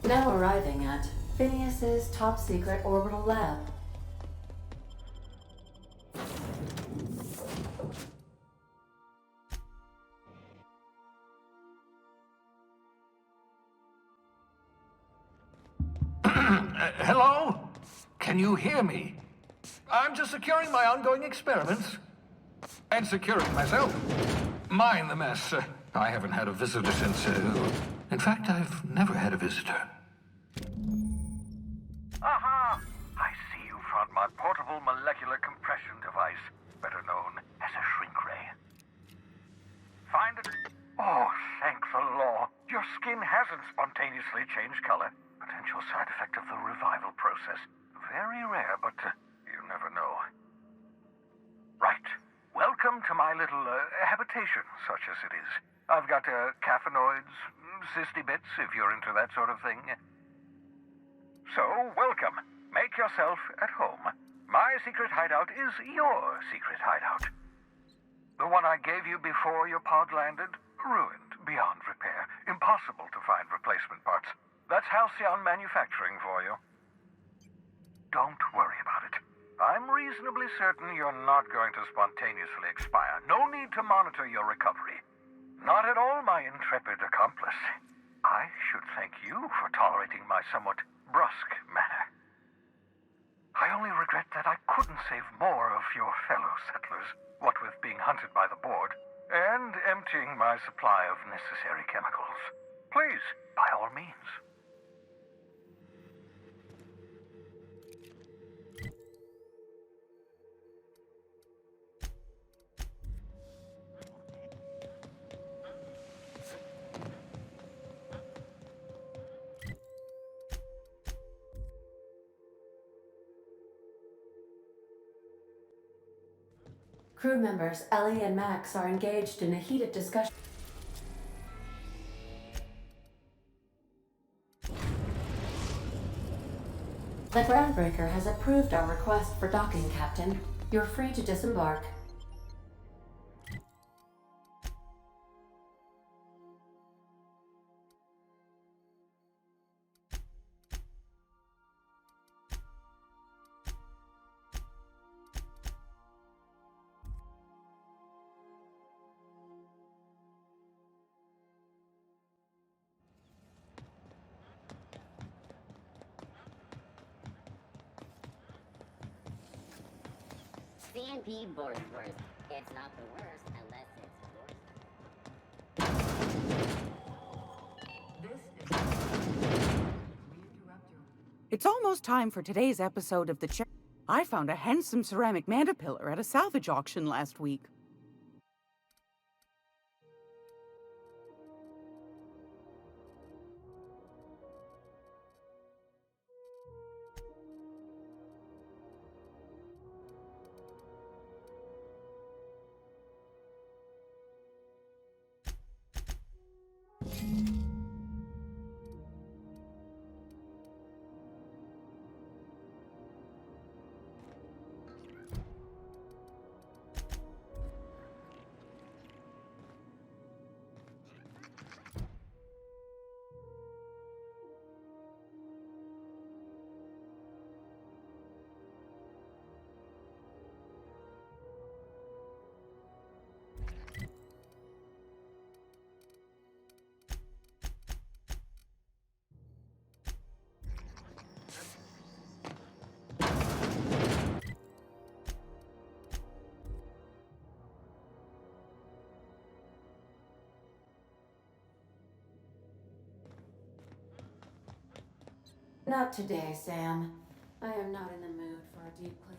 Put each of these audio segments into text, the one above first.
Now arriving at Phineas's top secret orbital lab. Hello? Can you hear me? I'm just securing my ongoing experiments. And securing myself. Mind the mess. I haven't had a visitor since, in fact, I've never had a visitor. Aha! I see you found my portable molecular compression device, better known as a shrink ray. Find it. Oh, thank the law. Your skin hasn't spontaneously changed color. Potential side effect of the revival process. Very rare, but you never know. Right. Welcome to my little habitation, such as it is. I've got caffeinoids, cysty bits, if you're into that sort of thing. So, welcome. Make yourself at home. My secret hideout is your secret hideout. The one I gave you before your pod landed, ruined beyond repair. Impossible to find replacement parts. That's Halcyon manufacturing for you. Don't worry about it. I'm reasonably certain you're not going to spontaneously expire. No need to monitor your recovery. Not at all, my intrepid accomplice. I should thank you for tolerating my somewhat brusque manner. I only regret that I couldn't save more of your fellow settlers, what with being hunted by the board, and emptying my supply of necessary chemicals. Please, by all means. Crew members Ellie and Max are engaged in a heated discussion. The groundbreaker has approved our request for docking, Captain. You're free to disembark. CNP Borsworth. It's not the worst unless it's yours. It's almost time for today's episode of the Check. I found a handsome ceramic mandapillar at a salvage auction last week. Not today, Sam. I am not in the mood for a deep clean.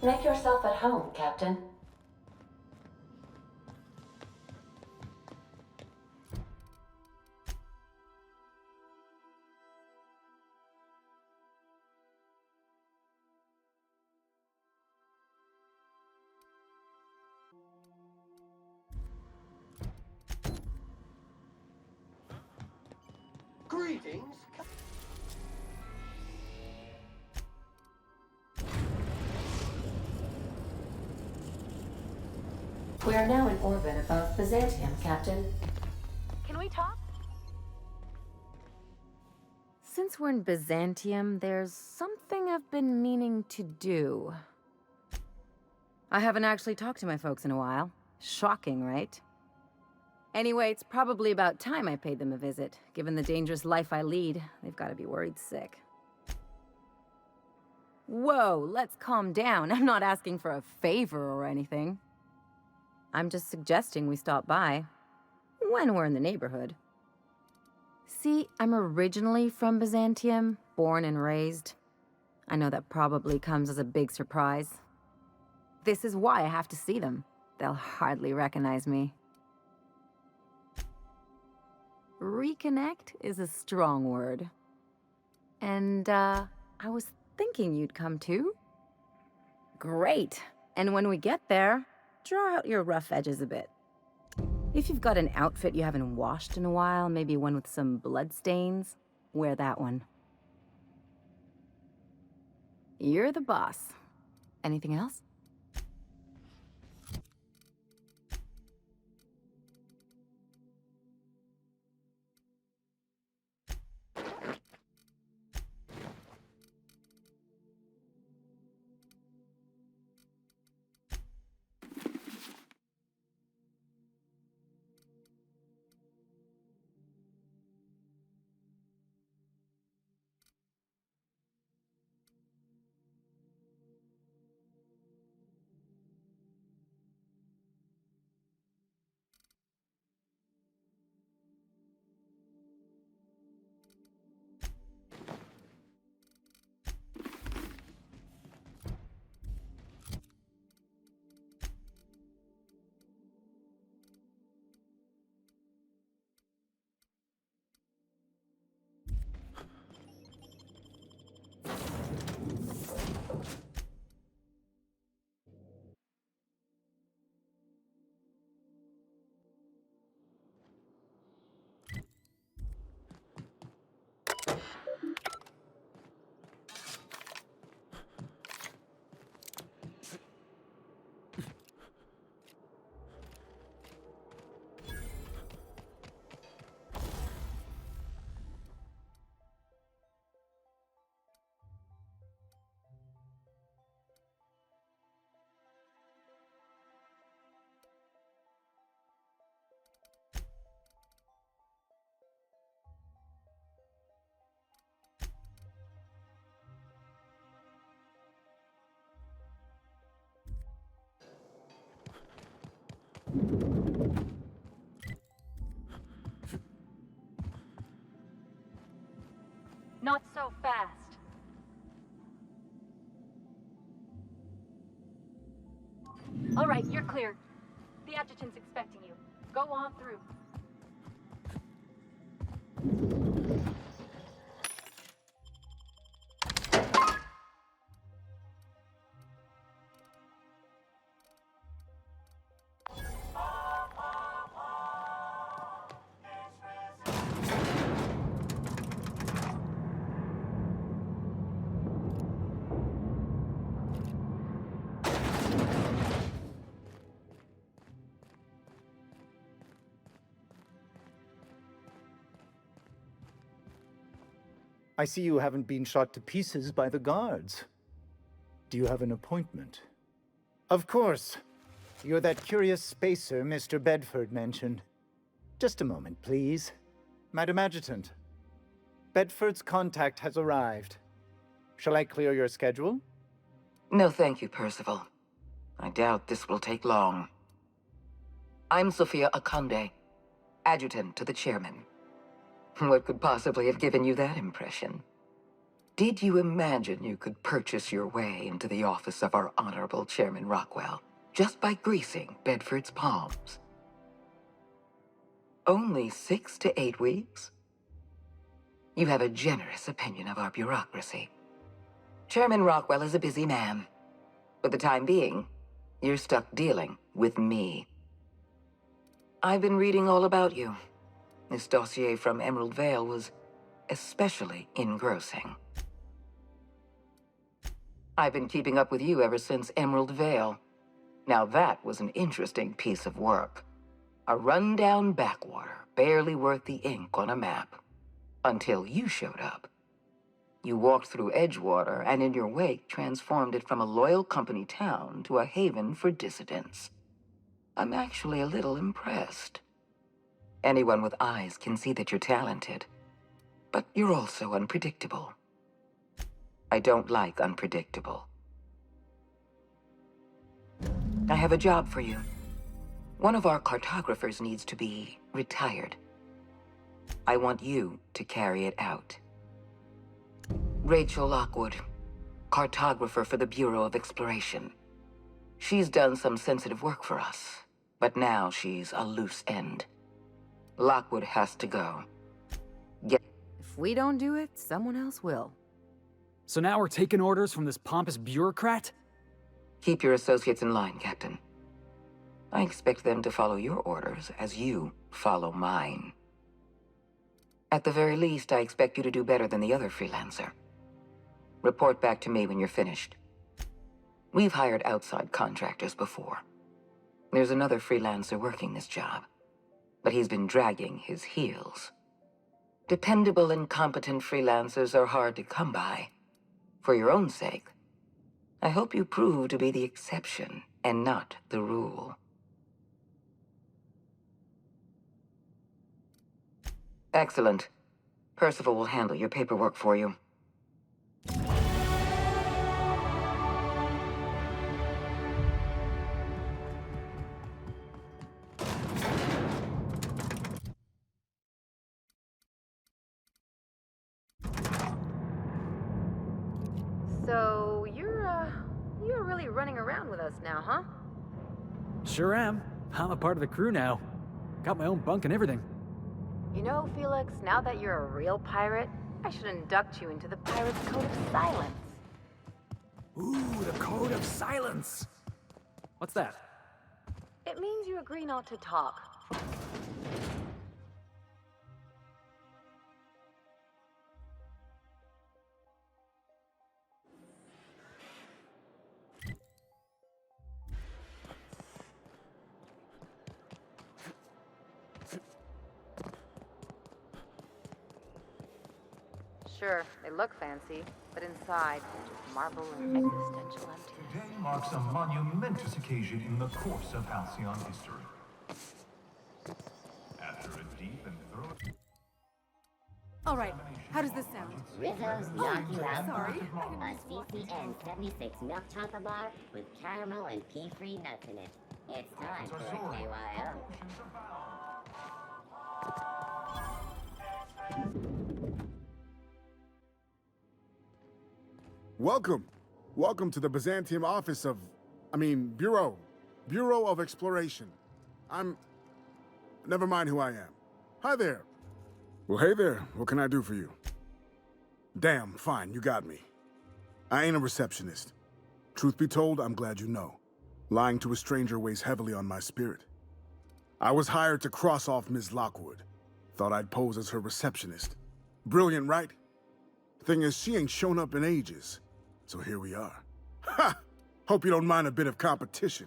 Make yourself at home, Captain. Greetings. We are now in orbit above Byzantium, Captain. Can we talk? Since we're in Byzantium, there's something I've been meaning to do. I haven't actually talked to my folks in a while. Shocking, right? Anyway, it's probably about time I paid them a visit. Given the dangerous life I lead, they've got to be worried sick. Whoa, let's calm down. I'm not asking for a favor or anything. I'm just suggesting we stop by when we're in the neighborhood. See, I'm originally from Byzantium, born and raised. I know that probably comes as a big surprise. This is why I have to see them. They'll hardly recognize me. Reconnect is a strong word. And, I was thinking you'd come too. Great. And when we get there, draw out your rough edges a bit. If you've got an outfit you haven't washed in a while, maybe one with some bloodstains, wear that one. You're the boss. Anything else? Not so fast. All right, you're clear. The adjutant's expecting you. Go on through. I see you haven't been shot to pieces by the guards. Do you have an appointment? Of course. You're that curious spacer Mr. Bedford mentioned. Just a moment, please. Madam Adjutant, Bedford's contact has arrived. Shall I clear your schedule? No, thank you, Percival. I doubt this will take long. I'm Sophia Akonde, Adjutant to the Chairman. What could possibly have given you that impression? Did you imagine you could purchase your way into the office of our Honorable Chairman Rockwell just by greasing Bedford's palms? Only 6 to 8 weeks? You have a generous opinion of our bureaucracy. Chairman Rockwell is a busy man. For the time being, you're stuck dealing with me. I've been reading all about you. This dossier from Emerald Vale was especially engrossing. I've been keeping up with you ever since Emerald Vale. Now that was an interesting piece of work. A rundown backwater, barely worth the ink on a map. Until you showed up. You walked through Edgewater and in your wake transformed it from a loyal company town to a haven for dissidents. I'm actually a little impressed. Anyone with eyes can see that you're talented. But you're also unpredictable. I don't like unpredictable. I have a job for you. One of our cartographers needs to be retired. I want you to carry it out. Rachel Lockwood, cartographer for the Bureau of Exploration. She's done some sensitive work for us, but now she's a loose end. Lockwood has to go. If we don't do it, someone else will. So now we're taking orders from this pompous bureaucrat? Keep your associates in line, Captain. I expect them to follow your orders as you follow mine. At the very least, I expect you to do better than the other freelancer. Report back to me when you're finished. We've hired outside contractors before. There's another freelancer working this job, but he's been dragging his heels. Dependable and competent freelancers are hard to come by. For your own sake, I hope you prove to be the exception and not the rule. Excellent. Percival will handle your paperwork for you. So, you're really running around with us now, huh? Sure am. I'm a part of the crew now. Got my own bunk and everything. You know, Felix, now that you're a real pirate, I should induct you into the Pirates' Code of Silence. Ooh, the Code of Silence! What's that? It means you agree not to talk. Sure, they look fancy, but inside, they're just marble and existential emptiness. Today marks a monumentous occasion in the course of Halcyon history. After a deep and thorough... All right, how does this sound? Rizzo's Knock You Out Bar. Sorry. A CCN 76 milk chocolate bar with caramel and pea-free nuts in it. It's time for a KYO. Welcome to the Byzantium office of... Bureau of Exploration. Never mind who I am. Hi there. Well, hey there. What can I do for you? Damn, fine, you got me. I ain't a receptionist. Truth be told, I'm glad you know. Lying to a stranger weighs heavily on my spirit. I was hired to cross off Ms. Lockwood. Thought I'd pose as her receptionist. Brilliant, right? Thing is, she ain't shown up in ages. So here we are. Ha! Hope you don't mind a bit of competition.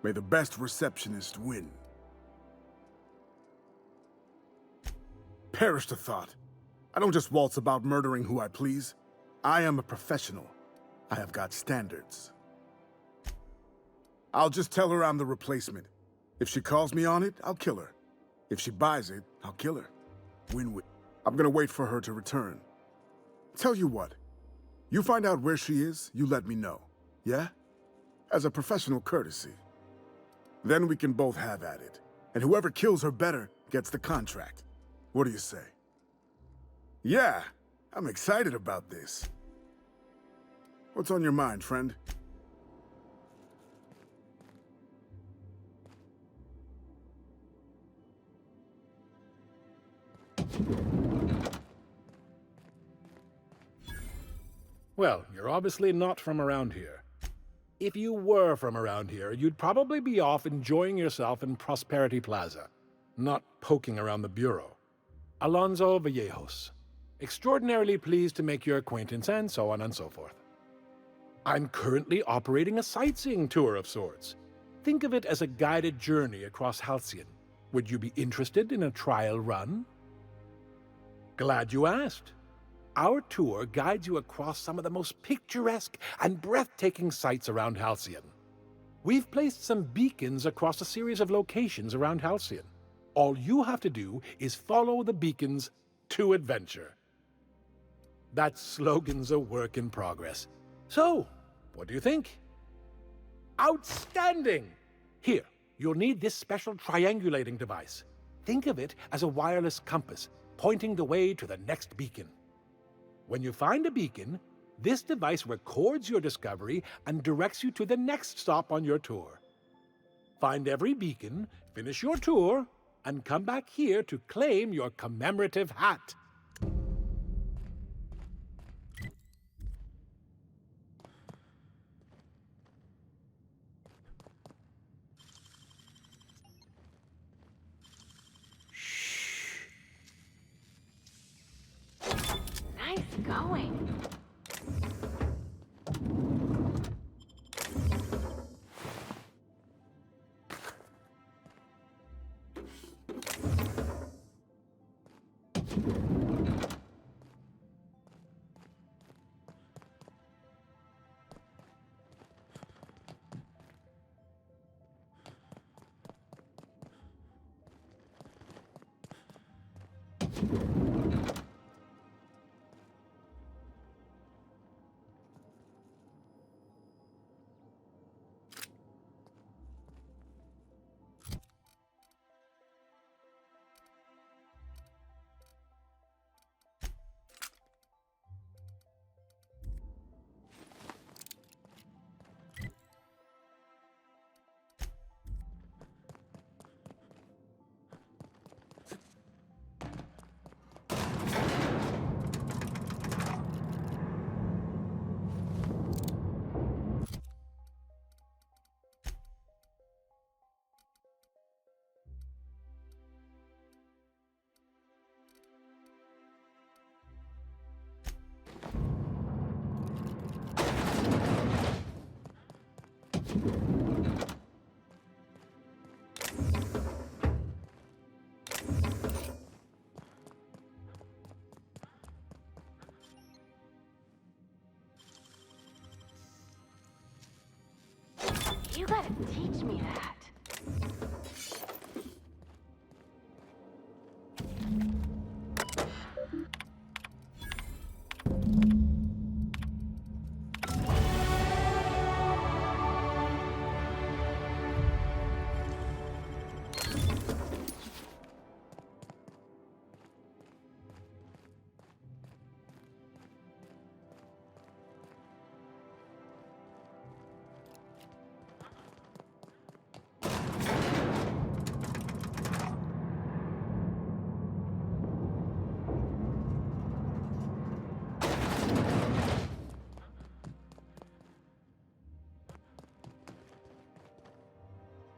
May the best receptionist win. Perish the thought. I don't just waltz about murdering who I please. I am a professional. I have got standards. I'll just tell her I'm the replacement. If she calls me on it, I'll kill her. If she buys it, I'll kill her. Win-win. I'm gonna wait for her to return. Tell you what. You find out where she is, you let me know. Yeah? As a professional courtesy. Then we can both have at it. And whoever kills her better gets the contract. What do you say? Yeah, I'm excited about this. What's on your mind, friend? Well, you're obviously not from around here. If you were from around here, you'd probably be off enjoying yourself in Prosperity Plaza, not poking around the Bureau. Alonso Vallejos. Extraordinarily pleased to make your acquaintance, and so on and so forth. I'm currently operating a sightseeing tour of sorts. Think of it as a guided journey across Halcyon. Would you be interested in a trial run? Glad you asked. Our tour guides you across some of the most picturesque and breathtaking sights around Halcyon. We've placed some beacons across a series of locations around Halcyon. All you have to do is follow the beacons to adventure. That slogan's a work in progress. So, what do you think? Outstanding! Here, you'll need this special triangulating device. Think of it as a wireless compass, pointing the way to the next beacon. When you find a beacon, this device records your discovery and directs you to the next stop on your tour. Find every beacon, finish your tour, and come back here to claim your commemorative hat. Nice going. You gotta teach me that.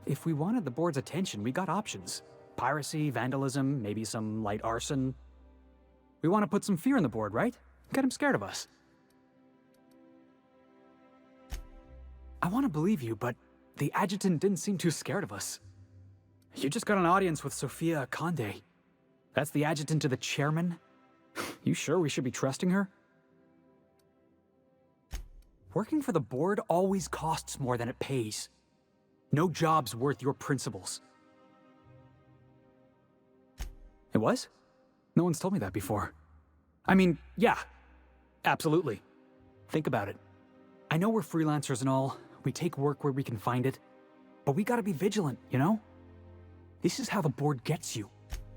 If we wanted the board's attention, we got options. Piracy, vandalism, maybe some light arson. We want to put some fear in the board, right? Get them scared of us. I want to believe you, but the Adjutant didn't seem too scared of us. You just got an audience with Sophia Conde. That's the Adjutant to the Chairman? You sure we should be trusting her? Working for the board always costs more than it pays. No job's worth your principles. It was? No one's told me that before. I mean, yeah, absolutely. Think about it. I know we're freelancers and all, we take work where we can find it, but we gotta be vigilant, you know? This is how the board gets you.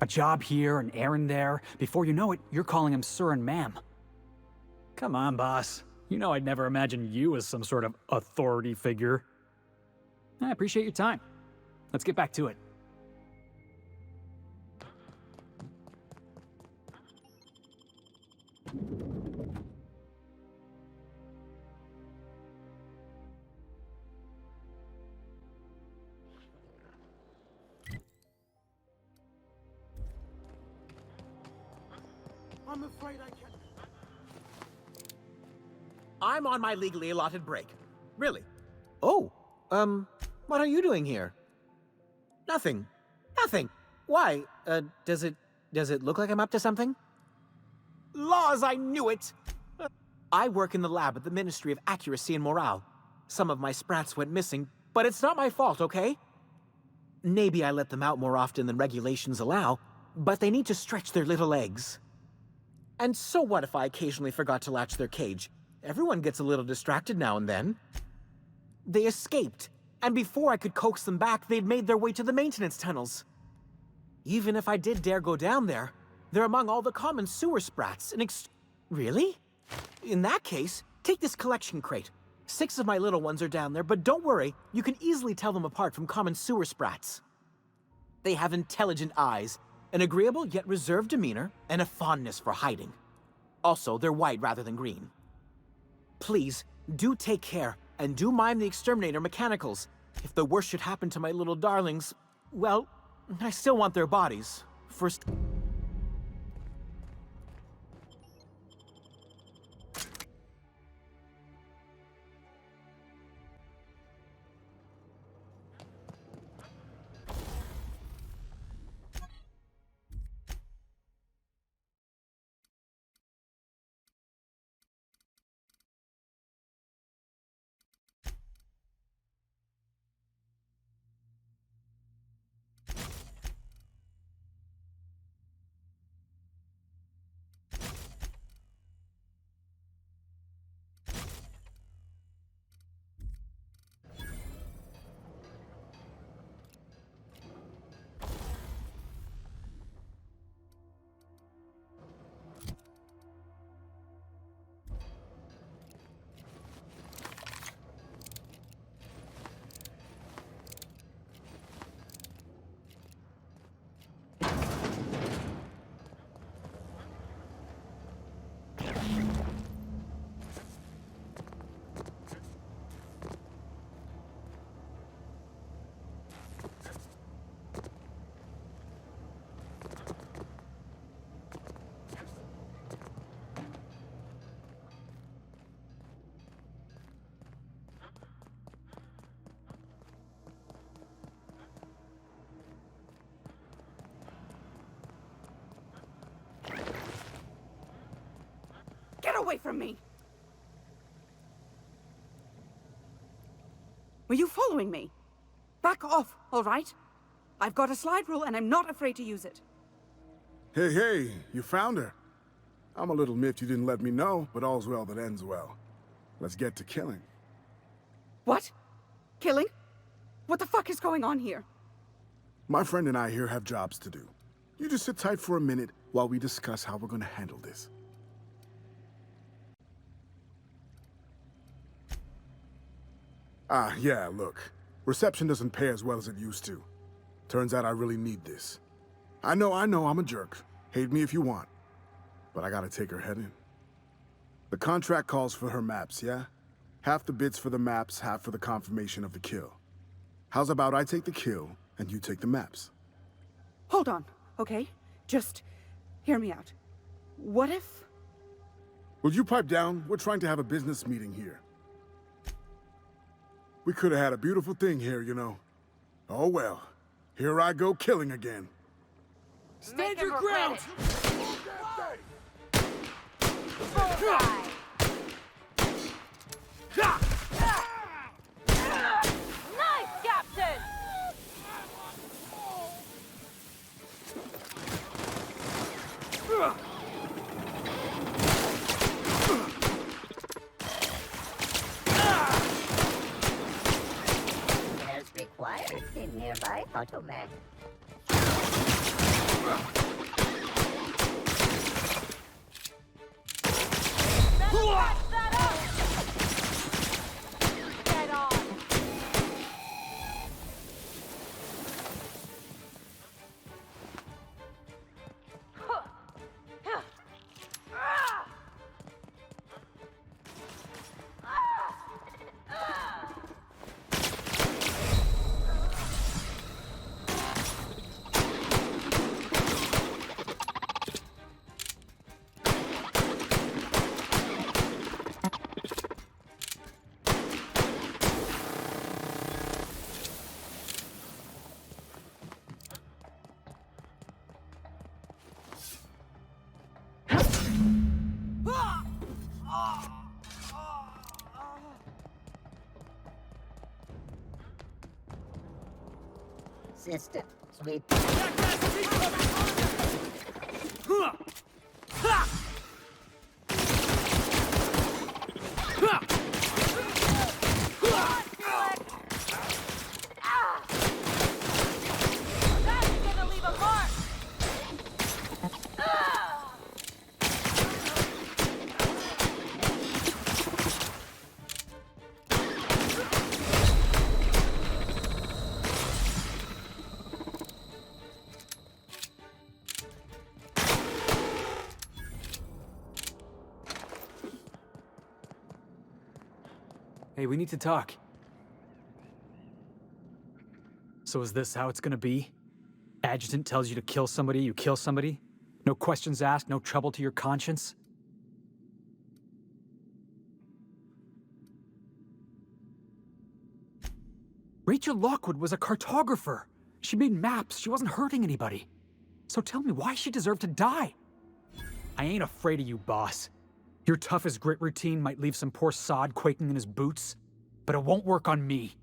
A job here, an errand there. Before you know it, you're calling him sir and ma'am. Come on, boss. You know I'd never imagine you as some sort of authority figure. I appreciate your time. Let's get back to it. I'm afraid I can't. I'm on my legally allotted break. Really? Oh, what are you doing here? Nothing. Nothing. Why? Does it look like I'm up to something? Laws, I knew it! I work in the lab at the Ministry of Accuracy and Morale. Some of my sprats went missing, but it's not my fault, okay? Maybe I let them out more often than regulations allow, but they need to stretch their little legs. And so what if I occasionally forgot to latch their cage? Everyone gets a little distracted now and then. They escaped, and before I could coax them back, they'd made their way to the maintenance tunnels. Even if I did dare go down there, they're among all the common sewer sprats, Really? In that case, take this collection crate. 6 of my little ones are down there, but don't worry, you can easily tell them apart from common sewer sprats. They have intelligent eyes, an agreeable yet reserved demeanor, and a fondness for hiding. Also, they're white rather than green. Please, do take care, and do mime the exterminator mechanicals. If the worst should happen to my little darlings, well, I still want their bodies. First... Get away from me! Were you following me? Back off, all right? I've got a slide rule and I'm not afraid to use it. Hey, you found her. I'm a little miffed you didn't let me know, but all's well that ends well. Let's get to killing. What? Killing? What the fuck is going on here? My friend and I here have jobs to do. You just sit tight for a minute while we discuss how we're gonna handle this. Yeah, look. Reception doesn't pay as well as it used to. Turns out I really need this. I know, I'm a jerk. Hate me if you want. But I gotta take her head in. The contract calls for her maps, yeah? Half the bits for the maps, half for the confirmation of the kill. How's about I take the kill, and you take the maps? Hold on, okay? Just hear me out. What if... Will you pipe down? We're trying to have a business meeting here. We could have had a beautiful thing here, you know. Oh well. Here I go killing again. Stand your ground! Nice, Captain! As required in nearby automat. system. Sweet. Hey, we need to talk. So is this how it's gonna be? Adjutant tells you to kill somebody, you kill somebody? No questions asked, no trouble to your conscience? Rachel Lockwood was a cartographer. She made maps, she wasn't hurting anybody. So tell me, why she deserved to die? I ain't afraid of you, boss. Your tough as grit routine might leave some poor sod quaking in his boots, but it won't work on me.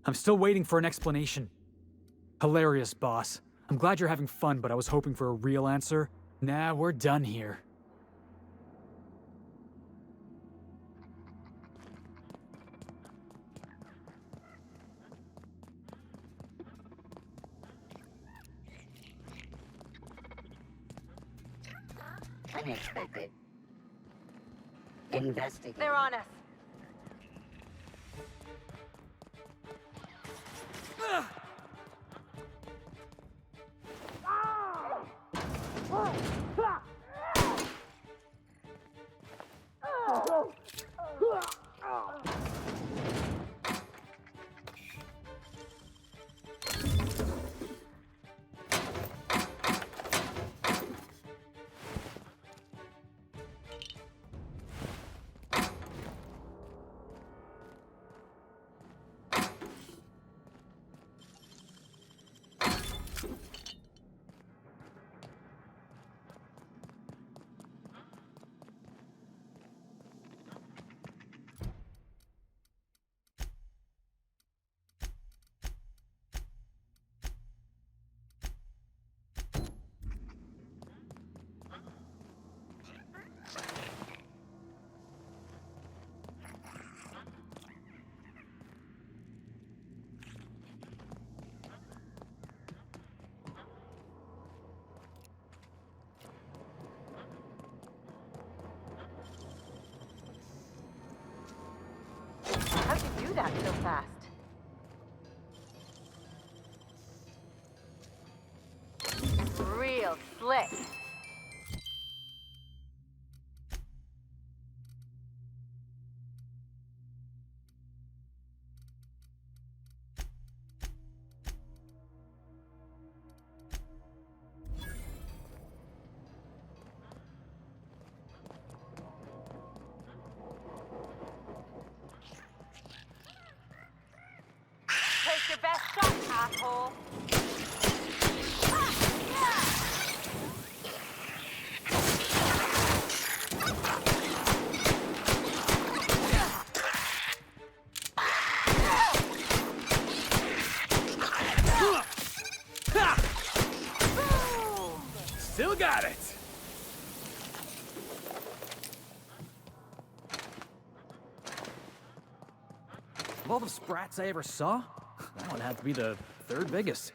I'm still waiting for an explanation. Hilarious, boss. I'm glad you're having fun, but I was hoping for a real answer. Nah, we're done here. Unexpected. Investigate. They're on us. How'd you do that so fast? Real slick. Take your best shot, asshole. Still got it! Of all the sprats I ever saw, that one had to be the third biggest.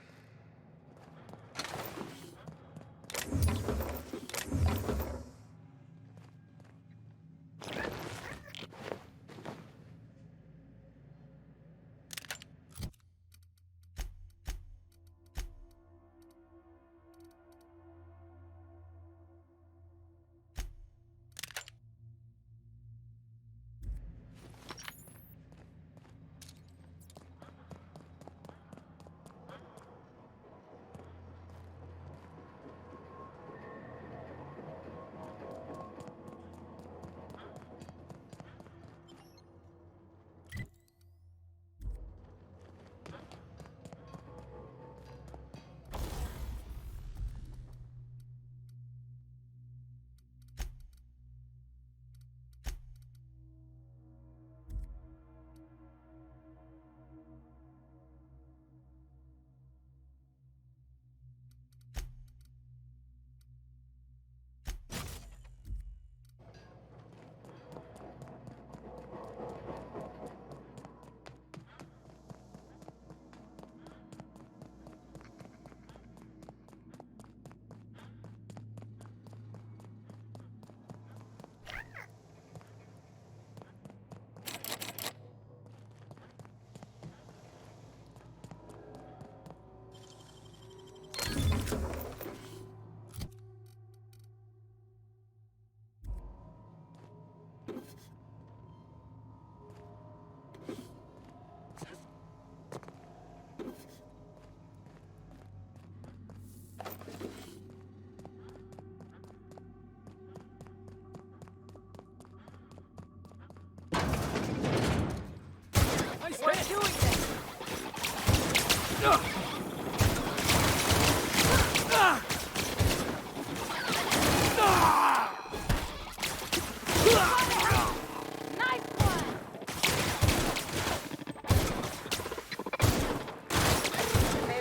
They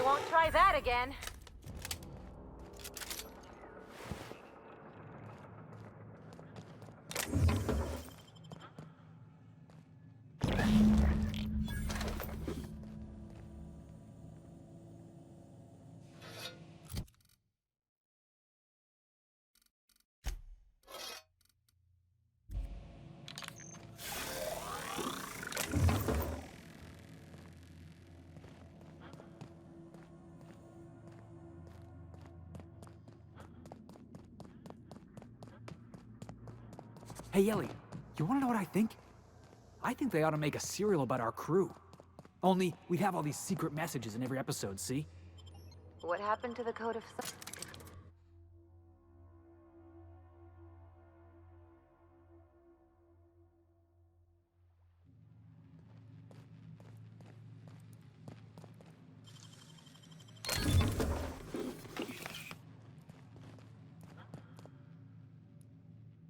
won't try that again. Hey, Ellie, you wanna know what I think? I think they ought to make a serial about our crew. Only, we'd have all these secret messages in every episode, see? What happened to the Code of...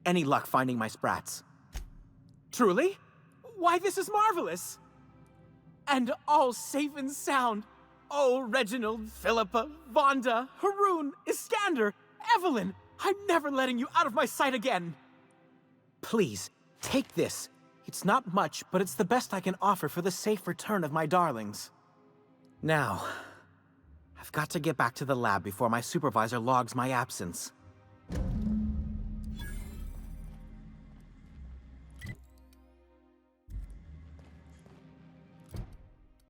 Any luck finding my sprats? Truly? Why, this is marvelous! And all safe and sound. Oh, Reginald, Philippa, Vonda, Haroon, Iskander, Evelyn, I'm never letting you out of my sight again. Please, take this. It's not much, but it's the best I can offer for the safe return of my darlings. Now, I've got to get back to the lab before my supervisor logs my absence.